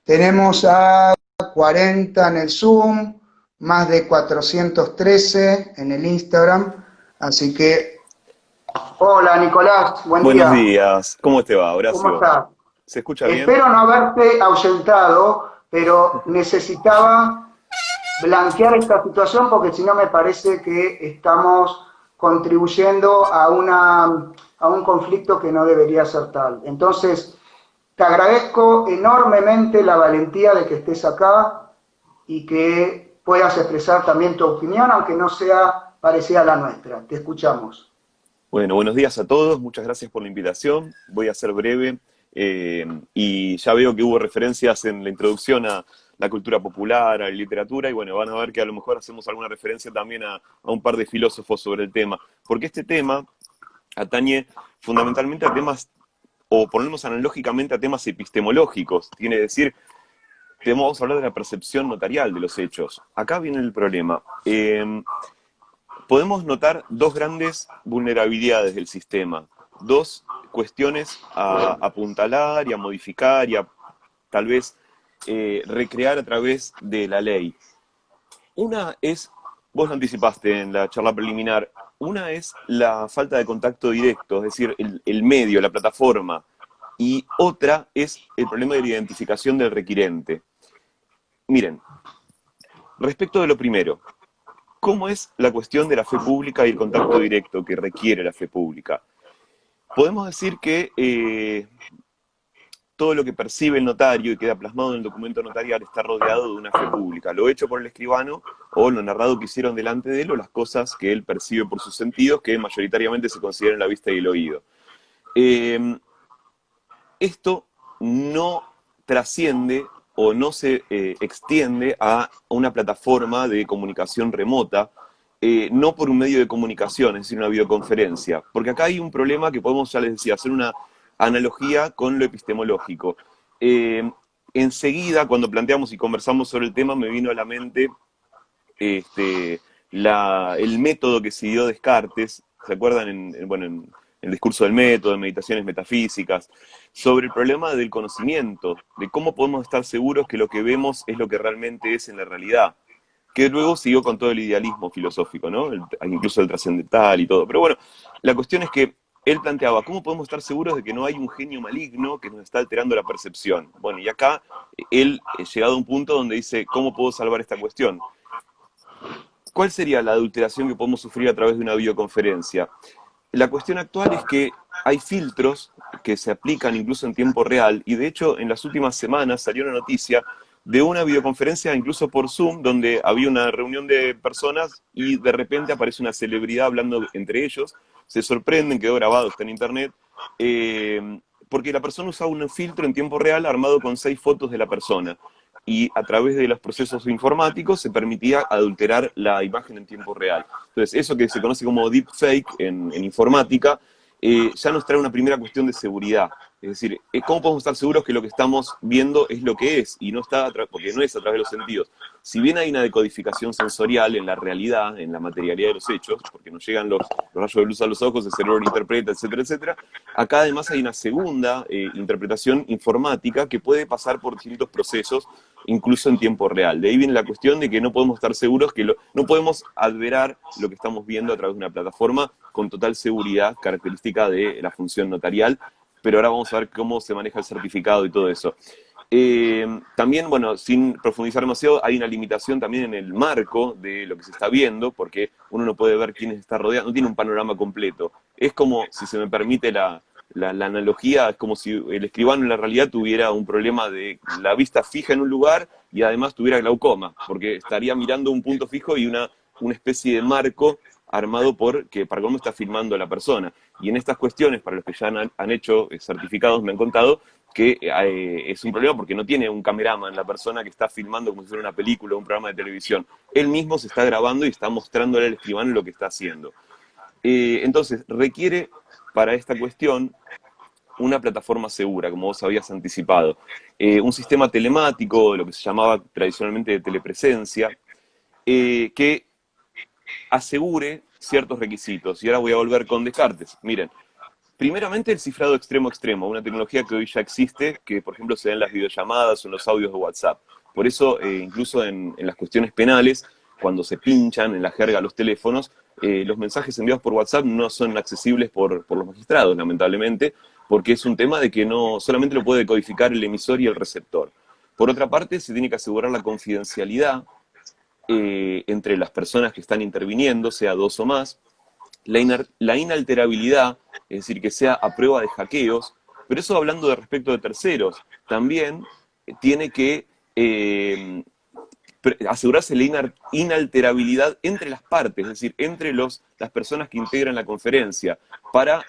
Tenemos a 40 en el Zoom, más de 413 en el Instagram. Así que, hola Nicolás, buen Buenos día. días, ¿cómo te va, ¿Cómo Horacio? estás? ¿Se escucha bien? Espero no haberte ahuyentado, pero necesitaba blanquear esta situación porque si no me parece que estamos contribuyendo a un conflicto que no debería ser tal. Entonces, te agradezco enormemente la valentía de que estés acá y que puedas expresar también tu opinión, aunque no sea parecida a la nuestra. Te escuchamos. Bueno, buenos días a todos, muchas gracias por la invitación. Voy a ser breve y ya veo que hubo referencias en la introducción a la cultura popular, a la literatura, y bueno, van a ver que a lo mejor hacemos alguna referencia también a un par de filósofos sobre el tema, porque este tema atañe fundamentalmente a temas, o ponemos analógicamente a temas epistemológicos, tiene que decir, vamos a hablar de la percepción notarial de los hechos. Acá viene el problema. Podemos notar dos grandes vulnerabilidades del sistema, dos cuestiones a apuntalar y a modificar y a tal vez recrear a través de la ley. Una es, vos lo anticipaste en la charla preliminar, una es la falta de contacto directo, es decir, el medio, la plataforma, y otra es el problema de la identificación del requirente. Miren, respecto de lo primero, ¿cómo es la cuestión de la fe pública y el contacto directo que requiere la fe pública? Podemos decir que todo lo que percibe el notario y queda plasmado en el documento notarial está rodeado de una fe pública. Lo hecho por el escribano o lo narrado que hicieron delante de él o las cosas que él percibe por sus sentidos que mayoritariamente se consideran la vista y el oído. Esto no trasciende o no se extiende a una plataforma de comunicación remota, no por un medio de comunicación, es decir, una videoconferencia. Porque acá hay un problema que podemos, ya les decía, hacer una analogía con lo epistemológico. Enseguida, cuando planteamos y conversamos sobre el tema, me vino a la mente el método que siguió Descartes, ¿se acuerdan? En el discurso del método, en meditaciones metafísicas, sobre el problema del conocimiento, de cómo podemos estar seguros que lo que vemos es lo que realmente es en la realidad, que luego siguió con todo el idealismo filosófico, ¿no? Incluso el trascendental y todo. Pero bueno, la cuestión es que él planteaba, ¿cómo podemos estar seguros de que no hay un genio maligno que nos está alterando la percepción? Bueno, y acá él llegado a un punto donde dice, ¿cómo puedo salvar esta cuestión? ¿Cuál sería la adulteración que podemos sufrir a través de una videoconferencia? La cuestión actual es que hay filtros que se aplican incluso en tiempo real y de hecho en las últimas semanas salió una noticia de una videoconferencia incluso por Zoom donde había una reunión de personas y de repente aparece una celebridad hablando entre ellos, se sorprenden, quedó grabado, está en internet, porque la persona usaba un filtro en tiempo real armado con 6 fotos de la persona y a través de los procesos informáticos se permitía adulterar la imagen en tiempo real. Entonces, eso que se conoce como deepfake en informática, ya nos trae una primera cuestión de seguridad. Es decir, ¿cómo podemos estar seguros que lo que estamos viendo es lo que es? Y no está, porque no es a través de los sentidos. Si bien hay una decodificación sensorial en la realidad, en la materialidad de los hechos, porque nos llegan los rayos de luz a los ojos, el cerebro lo interpreta, etcétera, etcétera, acá además hay una segunda interpretación informática que puede pasar por distintos procesos incluso en tiempo real. De ahí viene la cuestión de que no podemos estar seguros, no podemos adverar lo que estamos viendo a través de una plataforma con total seguridad, característica de la función notarial, pero ahora vamos a ver cómo se maneja el certificado y todo eso. También, bueno, sin profundizar demasiado, hay una limitación también en el marco de lo que se está viendo, porque uno no puede ver quiénes está rodeando, no tiene un panorama completo. Es como, si se me permite la analogía, es como si el escribano en la realidad tuviera un problema de la vista fija en un lugar y además tuviera glaucoma, porque estaría mirando un punto fijo y una especie de marco armado para cómo está filmando a la persona. Y en estas cuestiones, para los que ya han hecho certificados, me han contado que es un problema porque no tiene un cameraman la persona que está filmando como si fuera una película o un programa de televisión. Él mismo se está grabando y está mostrándole al escribano lo que está haciendo. Entonces, requiere para esta cuestión una plataforma segura, como vos habías anticipado. Un sistema telemático, lo que se llamaba tradicionalmente de telepresencia, que asegure ciertos requisitos. Y ahora voy a volver con Descartes. Miren, Primeramente el cifrado extremo a extremo, una tecnología que hoy ya existe, que por ejemplo se da en las videollamadas o en los audios de WhatsApp. Por eso, incluso en las cuestiones penales, cuando se pinchan en la jerga los teléfonos, los mensajes enviados por WhatsApp no son accesibles por los magistrados, lamentablemente, porque es un tema de que no solamente lo puede codificar el emisor y el receptor. Por otra parte, se tiene que asegurar la confidencialidad entre las personas que están interviniendo, sea dos o más, la inalterabilidad, es decir, que sea a prueba de hackeos, pero eso hablando de respecto de terceros, también tiene que asegurarse la inalterabilidad entre las partes, es decir, entre las personas que integran la conferencia, para,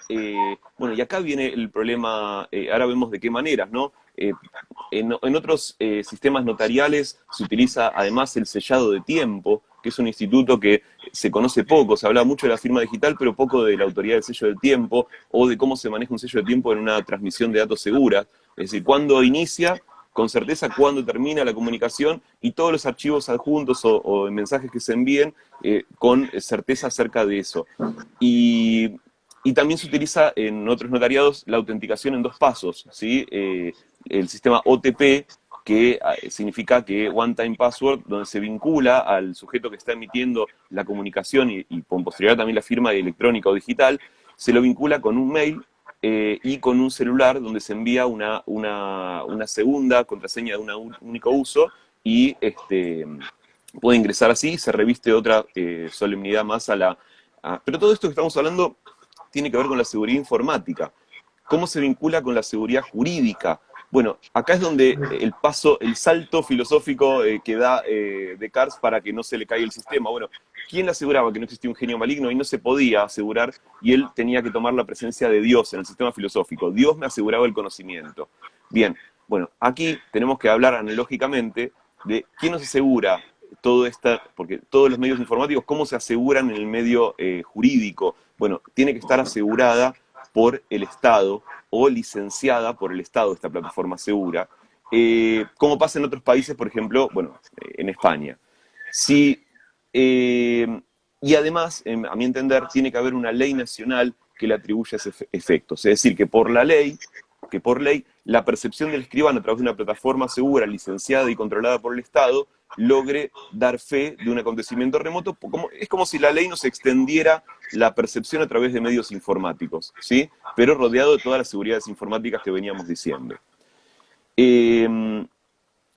bueno, y acá viene el problema, ahora vemos de qué maneras, ¿no? En otros sistemas notariales se utiliza además el sellado de tiempo, que es un instituto que se conoce poco, se habla mucho de la firma digital, pero poco de la autoridad del sello del tiempo, o de cómo se maneja un sello de tiempo en una transmisión de datos segura, es decir, cuándo inicia, con certeza cuándo termina la comunicación, y todos los archivos adjuntos o mensajes que se envíen con certeza acerca de eso. Y también se utiliza en otros notariados la autenticación en dos pasos, ¿sí? El sistema OTP, que significa que One Time Password, donde se vincula al sujeto que está emitiendo la comunicación y con posterioridad también la firma electrónica o digital, se lo vincula con un mail y con un celular donde se envía una segunda contraseña de un único uso y puede ingresar así, se reviste otra solemnidad más a la... pero todo esto que estamos hablando tiene que ver con la seguridad informática. ¿Cómo se vincula con la seguridad jurídica? Bueno, acá es donde el salto filosófico que da Descartes para que no se le caiga el sistema. Bueno, ¿quién le aseguraba que no existía un genio maligno? Y no se podía asegurar, y él tenía que tomar la presencia de Dios en el sistema filosófico. Dios me aseguraba el conocimiento. Bien, bueno, aquí tenemos que hablar analógicamente de quién nos asegura todo esto, porque todos los medios informáticos, ¿cómo se aseguran en el medio jurídico? Bueno, tiene que estar asegurada por el Estado o licenciada por el Estado esta plataforma segura, como pasa en otros países, por ejemplo, bueno, en España. Si, y además, a mi entender, tiene que haber una ley nacional que le atribuya ese efectos. Es decir, que por ley, la percepción del escribano a través de una plataforma segura, licenciada y controlada por el Estado, logre dar fe de un acontecimiento remoto. Es como si la ley nos extendiera la percepción a través de medios informáticos, ¿sí? Pero rodeado de todas las seguridades informáticas que veníamos diciendo.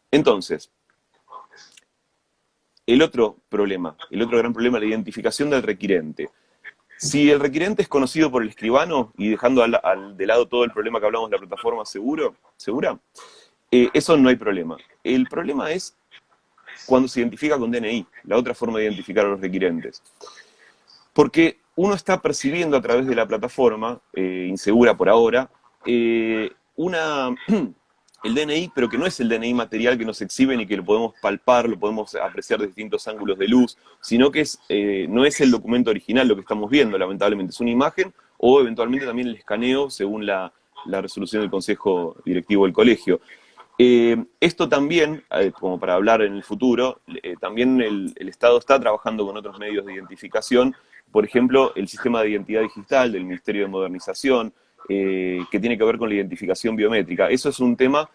Entonces, el otro gran problema, la identificación del requirente. Si el requirente es conocido por el escribano, y dejando de lado todo el problema que hablamos de la plataforma segura, eso no hay problema. El problema es cuando se identifica con DNI, la otra forma de identificar a los requirentes. Porque uno está percibiendo a través de la plataforma, insegura por ahora, el DNI, pero que no es el DNI material que nos exhiben y que lo podemos palpar, lo podemos apreciar de distintos ángulos de luz, sino que no es el documento original lo que estamos viendo, lamentablemente. Es una imagen o eventualmente también el escaneo según la resolución del Consejo Directivo del Colegio. Esto también, como para hablar en el futuro, también el Estado está trabajando con otros medios de identificación, por ejemplo, el sistema de identidad digital del Ministerio de Modernización, que tiene que ver con la identificación biométrica. Eso es un tema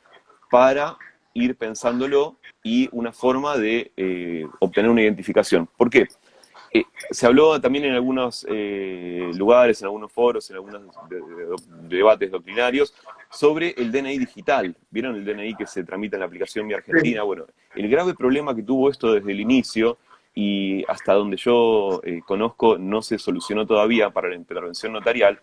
para ir pensándolo y una forma de obtener una identificación. ¿Por qué? Se habló también en algunos lugares, en algunos foros, en algunos debates doctrinarios, sobre el DNI digital. ¿Vieron el DNI que se tramita en la aplicación Mi Argentina? Bueno, el grave problema que tuvo esto desde el inicio, y hasta donde yo conozco no se solucionó todavía para la intervención notarial,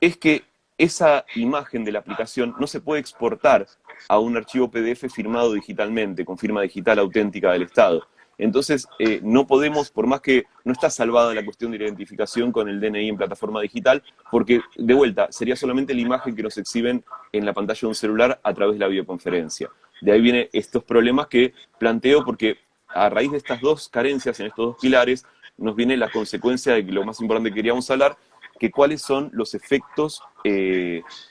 es que esa imagen de la aplicación no se puede exportar a un archivo PDF firmado digitalmente, con firma digital auténtica del Estado. Entonces, no podemos, por más que no está salvada la cuestión de la identificación con el DNI en plataforma digital, porque, de vuelta, sería solamente la imagen que nos exhiben en la pantalla de un celular a través de la videoconferencia. De ahí vienen estos problemas que planteo, porque a raíz de estas dos carencias en estos dos pilares, nos viene la consecuencia de que lo más importante que queríamos hablar, que cuáles son los efectos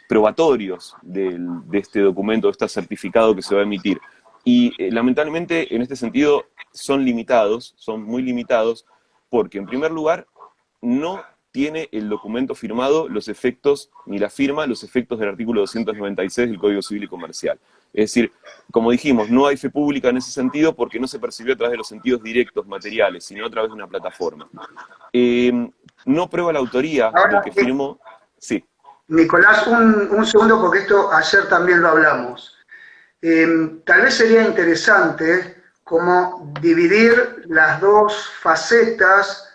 probatorios de este documento, de este certificado que se va a emitir. Y lamentablemente, en este sentido, son limitados, son muy limitados, porque en primer lugar, no tiene el documento firmado los efectos, ni la firma, los efectos del artículo 296 del Código Civil y Comercial. Es decir, como dijimos, no hay fe pública en ese sentido porque no se percibió a través de los sentidos directos, materiales, sino a través de una plataforma. No prueba la autoría del Ahora, que firmó. Sí. Nicolás, un segundo, porque esto ayer también lo hablamos. Tal vez sería interesante como dividir las dos facetas.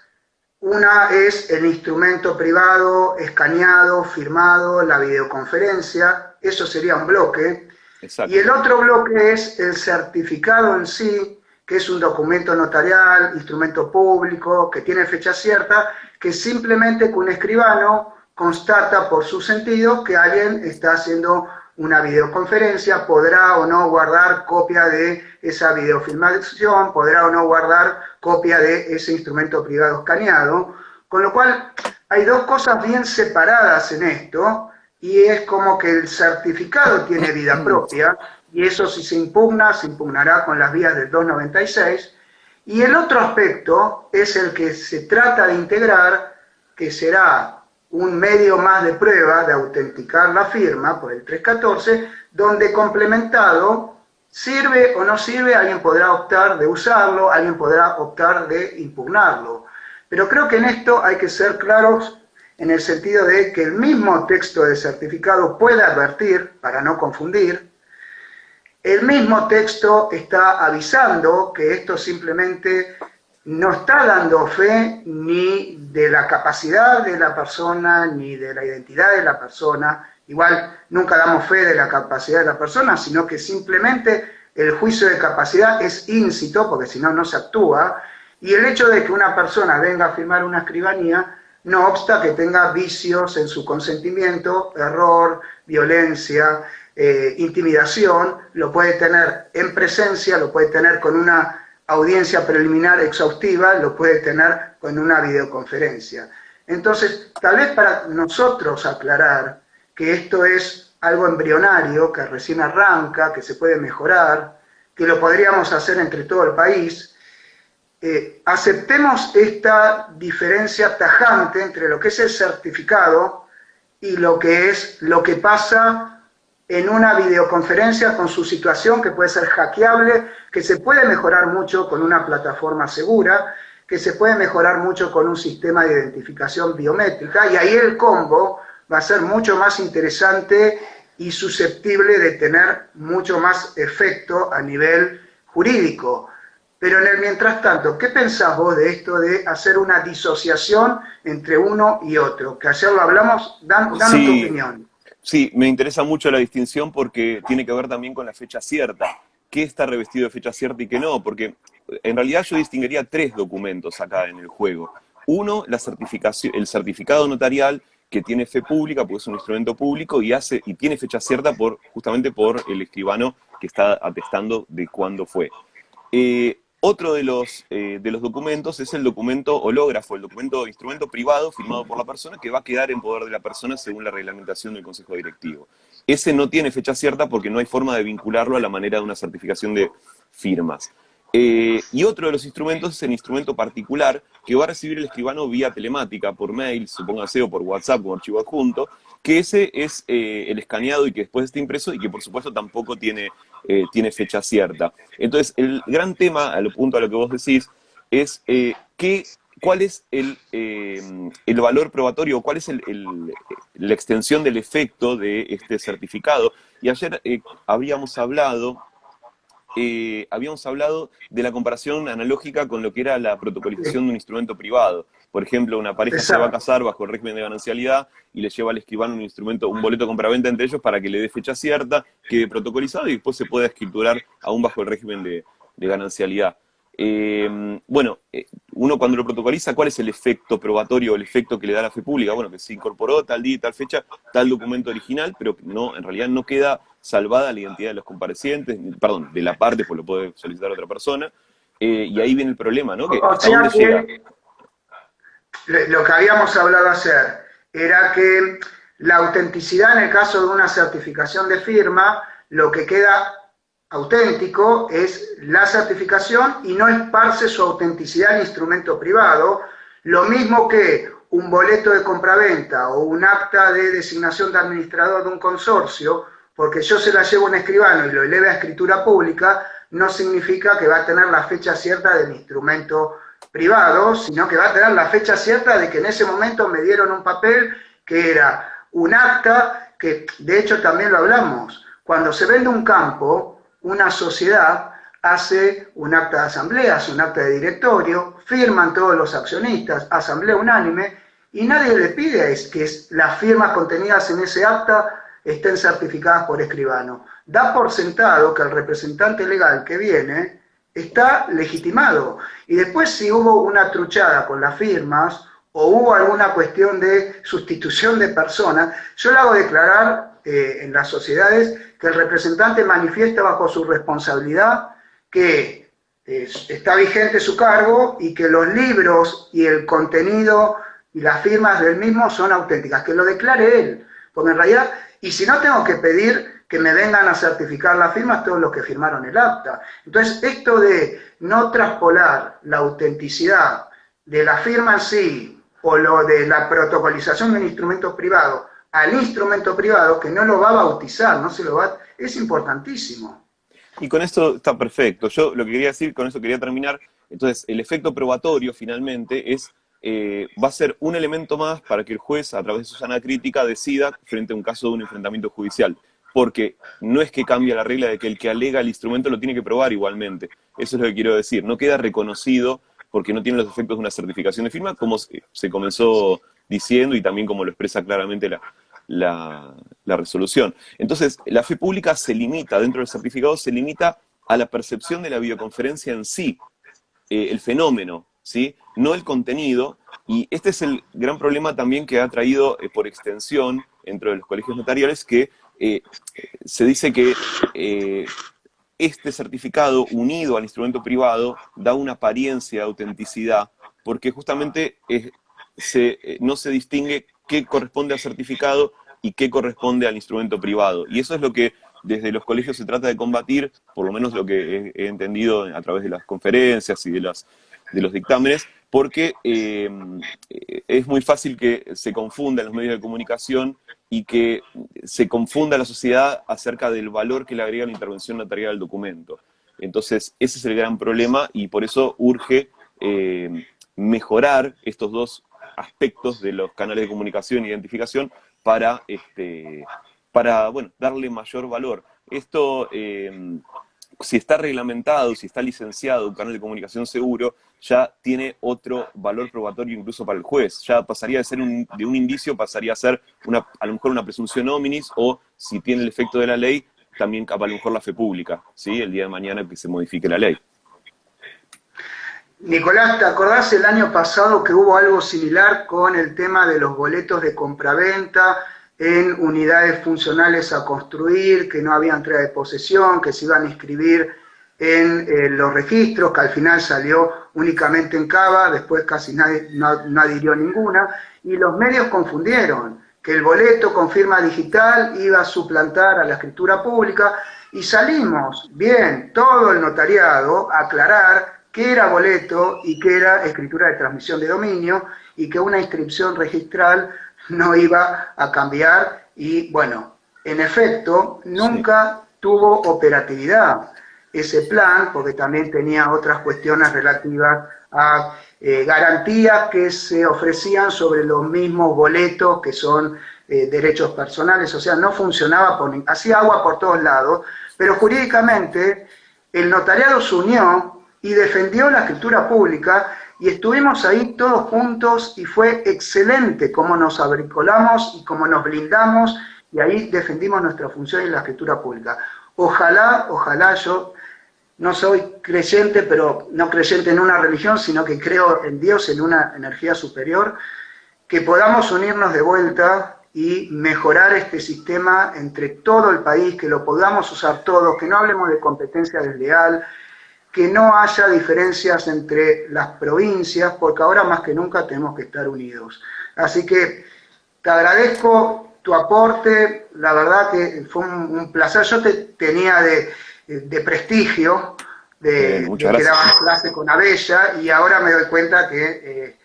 Una es el instrumento privado, escaneado, firmado, la videoconferencia, eso sería un bloque. Exacto. Y el otro bloque es el certificado en sí, que es un documento notarial, instrumento público, que tiene fecha cierta, que simplemente con un escribano constata por su sentido que alguien está haciendo una videoconferencia, podrá o no guardar copia de esa videofilmación, podrá o no guardar copia de ese instrumento privado escaneado, con lo cual hay dos cosas bien separadas en esto, y es como que el certificado tiene vida propia, y eso si se impugna, se impugnará con las vías del 296, y el otro aspecto es el que se trata de integrar, que será un medio más de prueba de autenticar la firma por el 314, donde complementado, sirve o no sirve, alguien podrá optar de usarlo, alguien podrá optar de impugnarlo. Pero creo que en esto hay que ser claros en el sentido de que el mismo texto de certificado puede advertir, para no confundir, el mismo texto está avisando que esto simplemente no está dando fe ni de la capacidad de la persona, ni de la identidad de la persona. Igual nunca damos fe de la capacidad de la persona, sino que simplemente el juicio de capacidad es íncito, porque si no, no se actúa. Y el hecho de que una persona venga a firmar una escribanía no obsta que tenga vicios en su consentimiento, error, violencia, intimidación, lo puede tener en presencia, lo puede tener con una audiencia preliminar exhaustiva, lo puede tener con una videoconferencia. Entonces, tal vez para nosotros aclarar que esto es algo embrionario, que recién arranca, que se puede mejorar, que lo podríamos hacer entre todo el país, aceptemos esta diferencia tajante entre lo que es el certificado y lo que pasa en una videoconferencia con su situación, que puede ser hackeable, que se puede mejorar mucho con una plataforma segura, que se puede mejorar mucho con un sistema de identificación biométrica, y ahí el combo va a ser mucho más interesante y susceptible de tener mucho más efecto a nivel jurídico. Pero en el mientras tanto, ¿qué pensás vos de esto de hacer una disociación entre uno y otro? Que ayer lo hablamos, danos tu opinión. Sí, me interesa mucho la distinción porque tiene que ver también con la fecha cierta. ¿Qué está revestido de fecha cierta y qué no? Porque en realidad yo distinguiría tres documentos acá en el juego. Uno, la certificación, el certificado notarial, que tiene fe pública, porque es un instrumento público, y tiene fecha cierta justamente por el escribano que está atestando de cuándo fue. Otro de los documentos es el documento hológrafo, el documento instrumento privado firmado por la persona, que va a quedar en poder de la persona según la reglamentación del Consejo Directivo. Ese no tiene fecha cierta porque no hay forma de vincularlo a la manera de una certificación de firmas. Y otro de los instrumentos es el instrumento particular que va a recibir el escribano vía telemática, por mail, supóngase, o por WhatsApp como archivo adjunto, que ese es el escaneado y que después está impreso y que por supuesto tampoco tiene fecha cierta. Entonces, el gran tema, al punto a lo que vos decís, es cuál es el valor probatorio, cuál es la extensión del efecto de este certificado. Y ayer habíamos hablado de la comparación analógica con lo que era la protocolización de un instrumento privado. Por ejemplo, una pareja se va a casar bajo el régimen de ganancialidad y le lleva al escribano un boleto de compraventa entre ellos para que le dé fecha cierta, quede protocolizado y después se pueda escriturar aún bajo el régimen de ganancialidad. Uno cuando lo protocoliza, ¿cuál es el efecto probatorio, el efecto que le da la fe pública? Bueno, que se incorporó tal día y tal fecha, tal documento original, pero no, en realidad no queda salvada la identidad de los comparecientes, perdón, de la parte, pues lo puede solicitar otra persona, y ahí viene el problema, ¿no? Que ¿hasta dónde llega? Lo que habíamos hablado ayer era que la autenticidad en el caso de una certificación de firma, lo que queda auténtico es la certificación y no esparce su autenticidad al instrumento privado, lo mismo que un boleto de compraventa o un acta de designación de administrador de un consorcio, porque yo se la llevo a un escribano y lo eleve a escritura pública, no significa que va a tener la fecha cierta del instrumento privado, sino que va a tener la fecha cierta de que en ese momento me dieron un papel que era un acta, que de hecho también lo hablamos. Cuando se vende un campo, una sociedad hace un acta de asamblea, hace un acta de directorio, firman todos los accionistas, asamblea unánime, y nadie le pide que las firmas contenidas en ese acta estén certificadas por escribano. Da por sentado que el representante legal que viene está legitimado. Y después, si hubo una truchada con las firmas o hubo alguna cuestión de sustitución de personas, yo le hago declarar en las sociedades que el representante manifiesta bajo su responsabilidad que está vigente su cargo y que los libros y el contenido y las firmas del mismo son auténticas, que lo declare él, porque en realidad, y si no tengo que pedir que me vengan a certificar las firmas todos los que firmaron el acta. Entonces, esto de no traspolar la autenticidad de la firma en sí, o lo de la protocolización de un instrumento privado, al instrumento privado, que no lo va a bautizar, no se lo va, es importantísimo. Y con esto está perfecto. Yo lo que quería decir, con eso quería terminar, entonces el efecto probatorio finalmente es, va a ser un elemento más para que el juez, a través de su sana crítica, decida frente a un caso de un enfrentamiento judicial. Porque no es que cambie la regla de que el que alega el instrumento lo tiene que probar igualmente. Eso es lo que quiero decir. No queda reconocido porque no tiene los efectos de una certificación de firma, como se comenzó diciendo y también como lo expresa claramente la resolución. Entonces, la fe pública se limita, dentro del certificado, se limita a la percepción de la videoconferencia en sí, el fenómeno, ¿sí? No el contenido, y este es el gran problema también que ha traído por extensión dentro de los colegios notariales, que se dice que este certificado unido al instrumento privado da una apariencia de autenticidad, porque justamente no se distingue qué corresponde al certificado y qué corresponde al instrumento privado. Y eso es lo que desde los colegios se trata de combatir, por lo menos lo que he entendido a través de las conferencias y de los dictámenes, porque es muy fácil que se confunda en los medios de comunicación y que se confunda la sociedad acerca del valor que le agrega la intervención notarial al documento. Entonces, ese es el gran problema y por eso urge mejorar estos dos aspectos de los canales de comunicación e identificación para bueno, darle mayor valor. Esto, si está reglamentado, si está licenciado un canal de comunicación seguro, ya tiene otro valor probatorio incluso para el juez. Ya pasaría de ser de un indicio, pasaría a ser a lo mejor una presunción nominis, o si tiene el efecto de la ley, también a lo mejor la fe pública, ¿sí? El día de mañana que se modifique la ley. Nicolás, ¿te acordás el año pasado que hubo algo similar con el tema de los boletos de compraventa en unidades funcionales a construir, que no había entrega de posesión, que se iban a inscribir en los registros, que al final salió únicamente en Cava, después casi nadie no adhirió ninguna, y los medios confundieron que el boleto con firma digital iba a suplantar a la escritura pública, y salimos, bien, todo el notariado, a aclarar qué era boleto y qué era escritura de transmisión de dominio, y que una inscripción registral no iba a cambiar, y bueno, en efecto, nunca tuvo operatividad ese plan, porque también tenía otras cuestiones relativas a garantías que se ofrecían sobre los mismos boletos que son derechos personales, o sea, no funcionaba, hacía agua por todos lados, pero jurídicamente el notariado se unió y defendió la escritura pública, y estuvimos ahí todos juntos y fue excelente cómo nos abricolamos y cómo nos blindamos, y ahí defendimos nuestra función en la escritura pública. Ojalá, yo no soy creyente, pero no creyente en una religión, sino que creo en Dios, en una energía superior, que podamos unirnos de vuelta y mejorar este sistema entre todo el país, que lo podamos usar todos, que no hablemos de competencia desleal, que no haya diferencias entre las provincias, porque ahora más que nunca tenemos que estar unidos. Así que te agradezco tu aporte, la verdad que fue un placer. Yo te tenía de prestigio, de que dabas clase con Abella, y ahora me doy cuenta que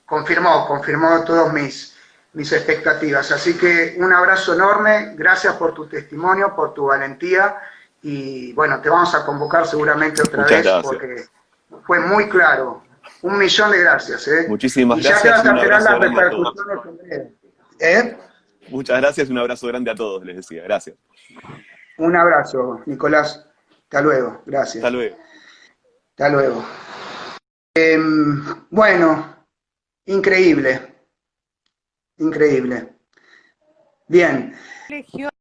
confirmó todas mis expectativas. Así que un abrazo enorme, gracias por tu testimonio, por tu valentía, y bueno, te vamos a convocar seguramente otra Muchas vez, gracias. porque fue muy claro. 1.000.000 de gracias, ¿eh? Muchísimas Y ya te gracias vas y a un enterar abrazo las grande a todos. repercusiones en breve. ¿Eh? Muchas gracias y un abrazo grande a todos, les decía. Gracias. Un abrazo, Nicolás. Hasta luego. Hasta Gracias. luego. Hasta luego. Bueno, increíble. Increíble. Bien.